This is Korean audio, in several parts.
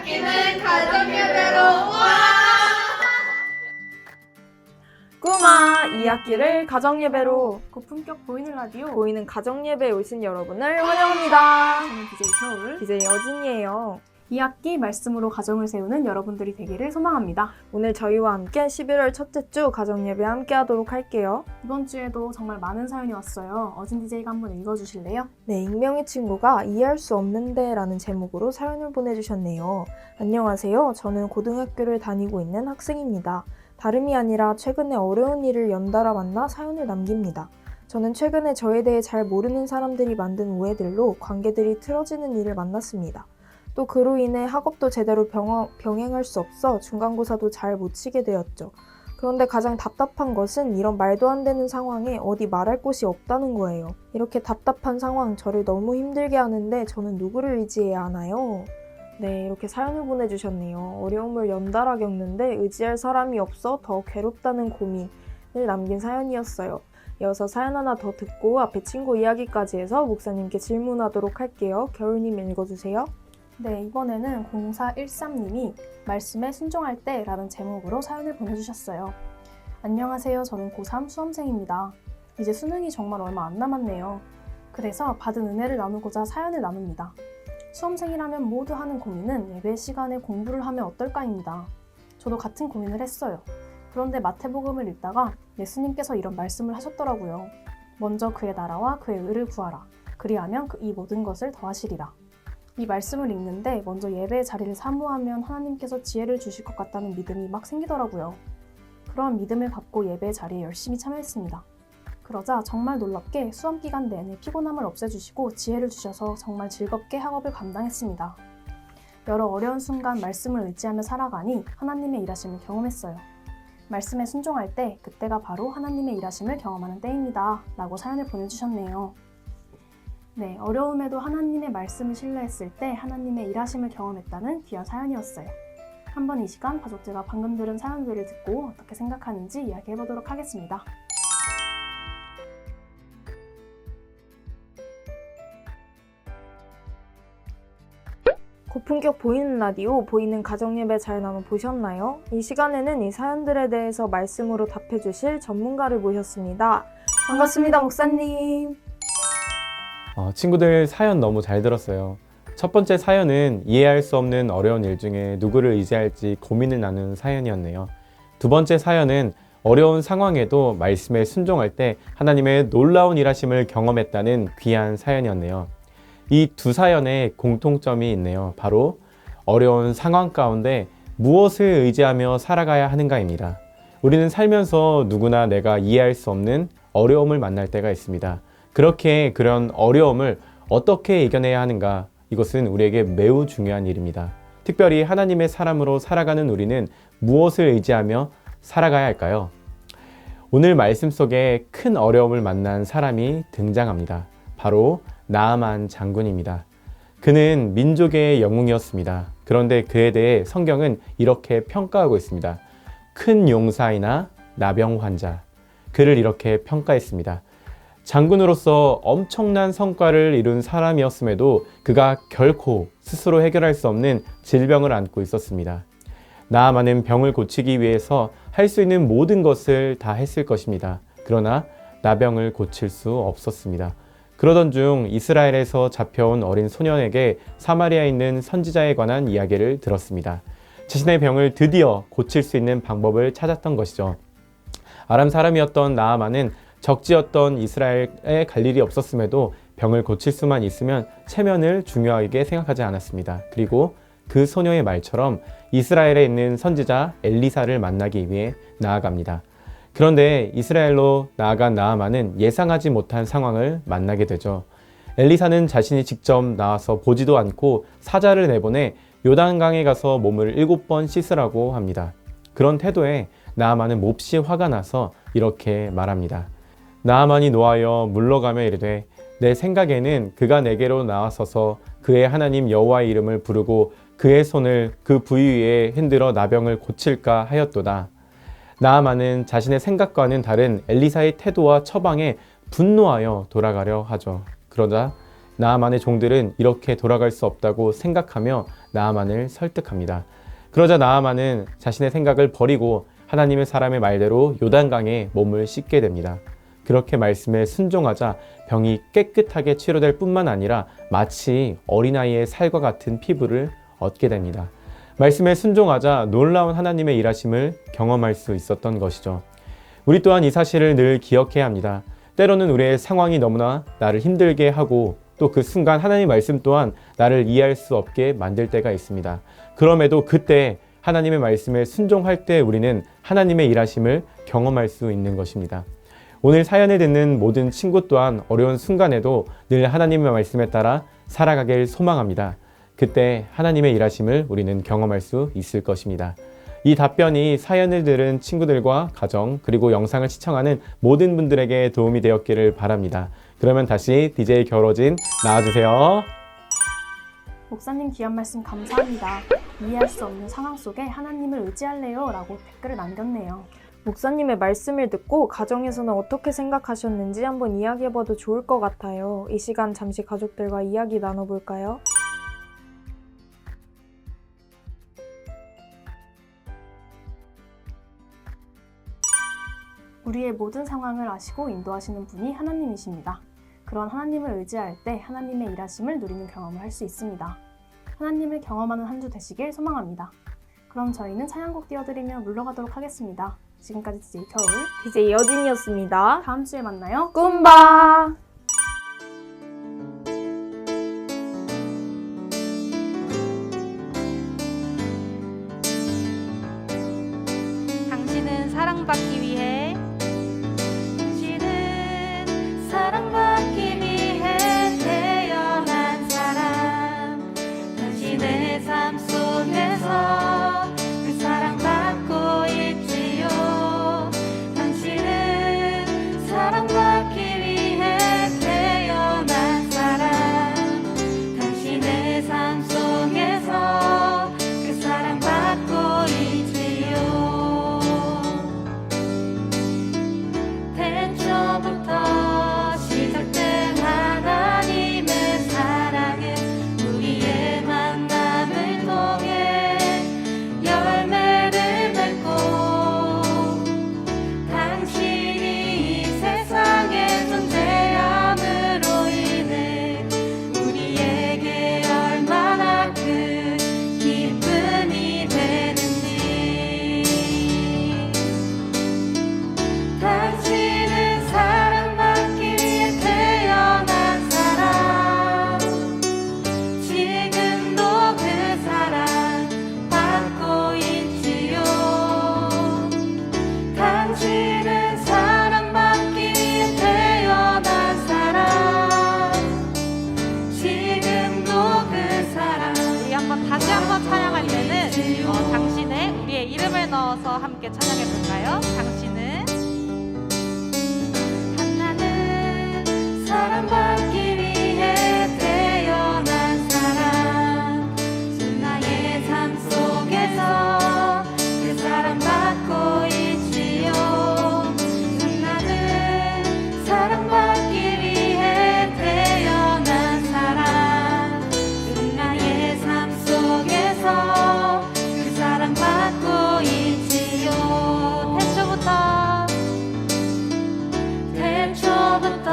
2학기는 가정예배로 와! 꼬마 2학기를 가정예배로 고품격 보이는 라디오 보이는 가정예배에 오신 여러분을 환영합니다. 저는 DJ 겨울 DJ 여진이에요. 2학기 말씀으로 가정을 세우는 여러분들이 되기를 소망합니다. 오늘 저희와 함께 11월 첫째 주 가정예배 함께 하도록 할게요. 이번 주에도 정말 많은 사연이 왔어요. 어진 DJ가 한번 읽어주실래요? 네, 익명의 친구가 이해할 수 없는데 라는 제목으로 사연을 보내주셨네요. 안녕하세요. 저는 고등학교를 다니고 있는 학생입니다. 다름이 아니라 최근에 어려운 일을 연달아 만나 사연을 남깁니다. 저는 최근에 저에 대해 잘 모르는 사람들이 만든 오해들로 관계들이 틀어지는 일을 만났습니다. 또 그로 인해 학업도 제대로 병행할 수 없어 중간고사도 잘 못 치게 되었죠. 그런데 가장 답답한 것은 이런 말도 안 되는 상황에 어디 말할 곳이 없다는 거예요. 이렇게 답답한 상황 저를 너무 힘들게 하는데 저는 누구를 의지해야 하나요? 네, 이렇게 사연을 보내주셨네요. 어려움을 연달아 겪는데 의지할 사람이 없어 더 괴롭다는 고민을 남긴 사연이었어요. 이어서 사연 하나 더 듣고 앞에 친구 이야기까지 해서 목사님께 질문하도록 할게요. 겨울님 읽어주세요. 네, 이번에는 0413님이 말씀에 순종할 때 라는 제목으로 사연을 보내주셨어요. 안녕하세요. 저는 고3 수험생입니다. 이제 수능이 정말 얼마 안 남았네요. 그래서 받은 은혜를 나누고자 사연을 나눕니다. 수험생이라면 모두 하는 고민은 예배 시간에 공부를 하면 어떨까입니다. 저도 같은 고민을 했어요. 그런데 마태복음을 읽다가 예수님께서 이런 말씀을 하셨더라고요. 먼저 그의 나라와 그의 의를 구하라. 그리하면 이 모든 것을 더하시리라. 이 말씀을 읽는데 먼저 예배의 자리를 사모하면 하나님께서 지혜를 주실 것 같다는 믿음이 막 생기더라고요. 그런 믿음을 갖고 예배의 자리에 열심히 참여했습니다. 그러자 정말 놀랍게 수험 기간 내내 피곤함을 없애주시고 지혜를 주셔서 정말 즐겁게 학업을 감당했습니다. 여러 어려운 순간 말씀을 의지하며 살아가니 하나님의 일하심을 경험했어요. 말씀에 순종할 때 그때가 바로 하나님의 일하심을 경험하는 때입니다. 라고 사연을 보내주셨네요. 네, 어려움에도 하나님의 말씀을 신뢰했을 때 하나님의 일하심을 경험했다는 귀한 사연이었어요. 한번 이 시간 가족들과 방금 들은 사연들을 듣고 어떻게 생각하는지 이야기해보도록 하겠습니다. 고품격 보이는 라디오, 보이는 가정예배 잘 나눠보셨나요? 이 시간에는 이 사연들에 대해서 말씀으로 답해주실 전문가를 모셨습니다. 반갑습니다, 목사님. 친구들 사연 너무 잘 들었어요. 첫 번째 사연은 이해할 수 없는 어려운 일 중에 누구를 의지할지 고민을 나눈 사연이었네요. 두 번째 사연은 어려운 상황에도 말씀에 순종할 때 하나님의 놀라운 일하심을 경험했다는 귀한 사연이었네요. 이 두 사연에 공통점이 있네요. 바로 어려운 상황 가운데 무엇을 의지하며 살아가야 하는가입니다. 우리는 살면서 누구나 내가 이해할 수 없는 어려움을 만날 때가 있습니다. 그렇게 그런 어려움을 어떻게 이겨내야 하는가, 이것은 우리에게 매우 중요한 일입니다. 특별히 하나님의 사람으로 살아가는 우리는 무엇을 의지하며 살아가야 할까요? 오늘 말씀 속에 큰 어려움을 만난 사람이 등장합니다. 바로 나아만 장군입니다. 그는 민족의 영웅이었습니다. 그런데 그에 대해 성경은 이렇게 평가하고 있습니다. 큰 용사이나 나병 환자. 그를 이렇게 평가했습니다. 장군으로서 엄청난 성과를 이룬 사람이었음에도 그가 결코 스스로 해결할 수 없는 질병을 안고 있었습니다. 나아만은 병을 고치기 위해서 할 수 있는 모든 것을 다 했을 것입니다. 그러나 나병을 고칠 수 없었습니다. 그러던 중 이스라엘에서 잡혀온 어린 소년에게 사마리아에 있는 선지자에 관한 이야기를 들었습니다. 자신의 병을 드디어 고칠 수 있는 방법을 찾았던 것이죠. 아람 사람이었던 나아만은 적지였던 이스라엘에 갈 일이 없었음에도 병을 고칠 수만 있으면 체면을 중요하게 생각하지 않았습니다. 그리고 그 소녀의 말처럼 이스라엘에 있는 선지자 엘리사를 만나기 위해 나아갑니다. 그런데 이스라엘로 나아간 나아만은 예상하지 못한 상황을 만나게 되죠. 엘리사는 자신이 직접 나와서 보지도 않고 사자를 내보내 요단강에 가서 몸을 7번 씻으라고 합니다. 그런 태도에 나아만은 몹시 화가 나서 이렇게 말합니다. 나아만이 노하여 물러가며 이르되 내 생각에는 그가 내게로 나와서서 그의 하나님 여호와의 이름을 부르고 그의 손을 그 부위 위에 흔들어 나병을 고칠까 하였도다. 나아만은 자신의 생각과는 다른 엘리사의 태도와 처방에 분노하여 돌아가려 하죠. 그러자 나아만의 종들은 이렇게 돌아갈 수 없다고 생각하며 나아만을 설득합니다. 그러자 나아만은 자신의 생각을 버리고 하나님의 사람의 말대로 요단강에 몸을 씻게 됩니다. 그렇게 말씀에 순종하자 병이 깨끗하게 치료될 뿐만 아니라 마치 어린아이의 살과 같은 피부를 얻게 됩니다. 말씀에 순종하자 놀라운 하나님의 일하심을 경험할 수 있었던 것이죠. 우리 또한 이 사실을 늘 기억해야 합니다. 때로는 우리의 상황이 너무나 나를 힘들게 하고 또 그 순간 하나님의 말씀 또한 나를 이해할 수 없게 만들 때가 있습니다. 그럼에도 그때 하나님의 말씀에 순종할 때 우리는 하나님의 일하심을 경험할 수 있는 것입니다. 오늘 사연을 듣는 모든 친구 또한 어려운 순간에도 늘 하나님의 말씀에 따라 살아가길 소망합니다. 그때 하나님의 일하심을 우리는 경험할 수 있을 것입니다. 이 답변이 사연을 들은 친구들과 가정 그리고 영상을 시청하는 모든 분들에게 도움이 되었기를 바랍니다. 그러면 다시 DJ 겨울어진 나와주세요. 목사님 귀한 말씀 감사합니다. 이해할 수 없는 상황 속에 하나님을 의지할래요? 라고 댓글을 남겼네요. 목사님의 말씀을 듣고 가정에서는 어떻게 생각하셨는지 한번 이야기해봐도 좋을 것 같아요. 이 시간 잠시 가족들과 이야기 나눠볼까요? 우리의 모든 상황을 아시고 인도하시는 분이 하나님이십니다. 그런 하나님을 의지할 때 하나님의 일하심을 누리는 경험을 할 수 있습니다. 하나님을 경험하는 한 주 되시길 소망합니다. 그럼 저희는 찬양곡 띄워드리며 물러가도록 하겠습니다. 지금까지 DJ 겨울, DJ 여진이었습니다. 다음 주에 만나요. 꿈바! 당신은 사랑받기 위해 당신은 사랑받기 위해 태어난 사람 당신의 삶 속에서 그 사랑받고 있지요 당신은 사랑받기 위해 태어난 사람 당신의 삶 속에서 그 사랑받고 있지요 태초부터 시작된 하나님의 사랑은 우리의 만남을 통해 열매를 맺고 당신이 이 세상에 존재함으로 인해 우리에게 얼마나 큰 기쁨이 되는지 당신은 사랑받기 위해 태어난 사람 지금도 그 사랑 받고 있지요 당신은 사랑받기 위해 태어난 사람 지금도 그 사랑 우리 한번 다시 한번 찬양할 때는 당신의 우리의 이름을 넣어서 함께 찬양해 볼까요? 당신은 하나는 사랑받기 위해 태어난 사람 나의 삶 속에서 그 사랑받고 있지요 나는 사랑받기 위해 태어난 사람 나의 삶 속에서 그 사랑받고 있지요 태초부터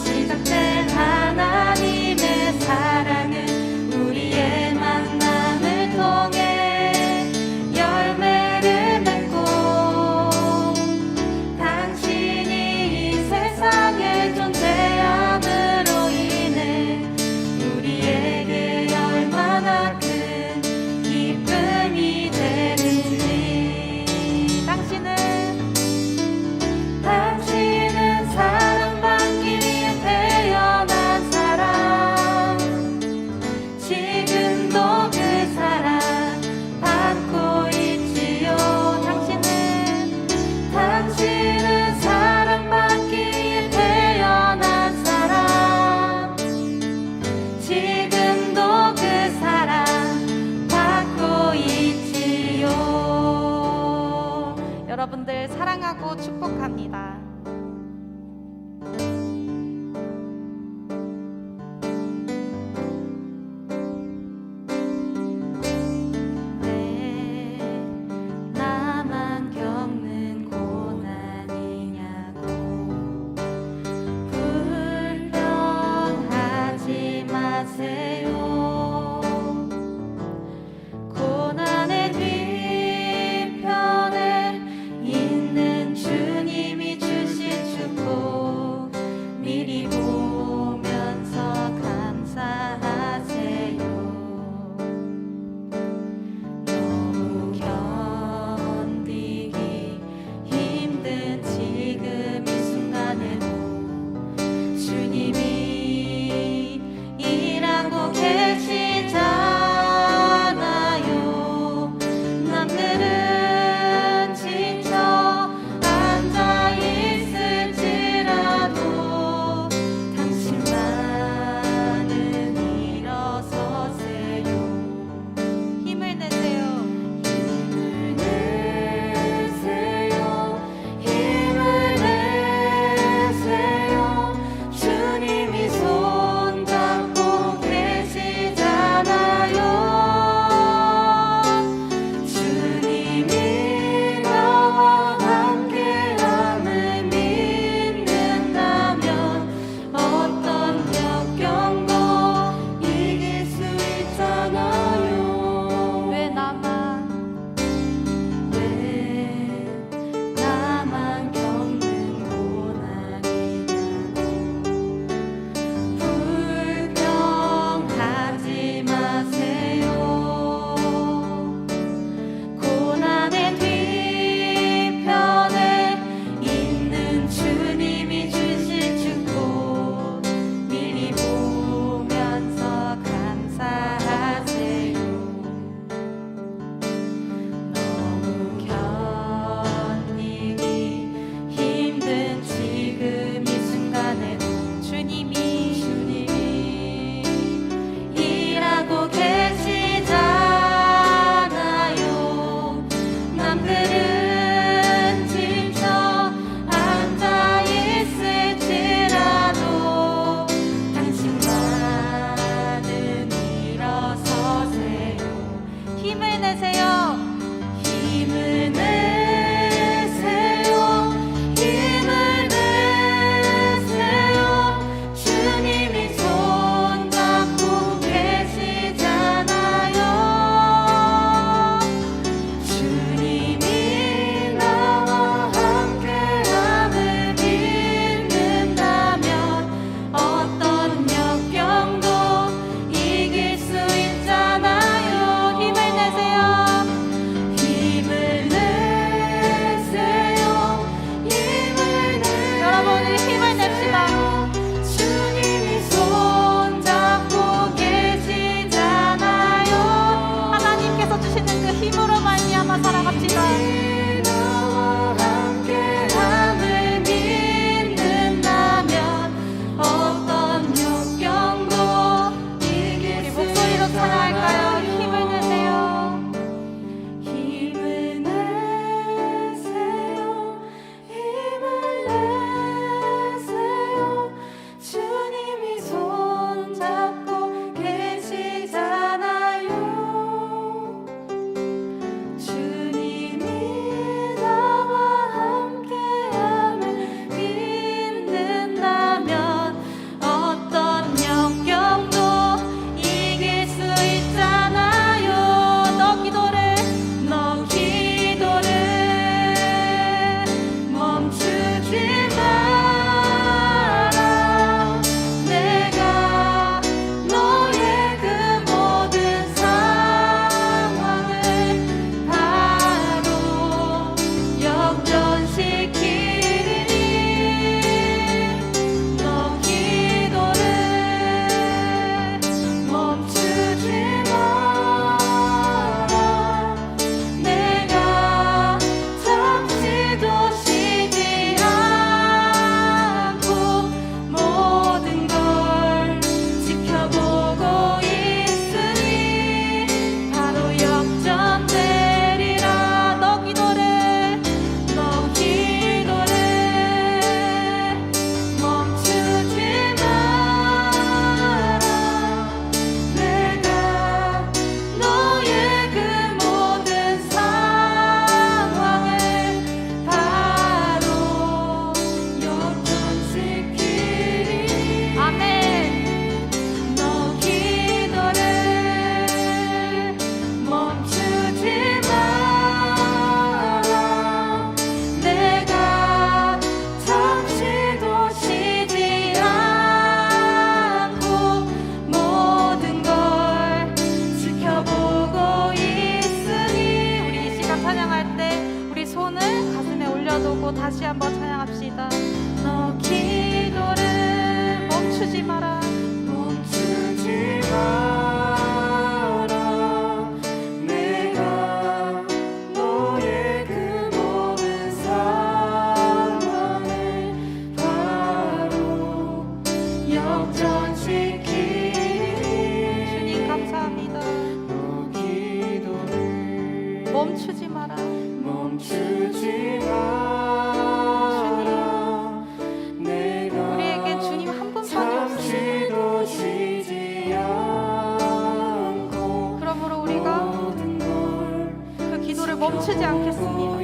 시작된 하나님의 사랑은 우리의 만남을 통해 열매를 맺고 당신이 이 세상에 존재함으로 인해 우리에게 얼마나 큰 기쁨이 되는지 당신은 사랑받기 위해 태어난 사람 지금도 그 사랑 받고 있지요 당신은 사랑받기 위해 태어난 사람 지금도 그 사랑 받고 있지요 여러분들 사랑하고 축복합니다. 고난의 뒤편에 있는 주님이 주신 축복 미리 보면서 감사하세요. 너무 견디기 힘든 지금 이 순간에도 주님이 일하고 계세요. 멈추지 마라. 멈추지 마라. 내가 우리에게 주님 한 분만이 없습니다. 잠시도 쉬지 않고 그러므로 우리가 모든 걸 그 기도를 멈추지 않겠습니다.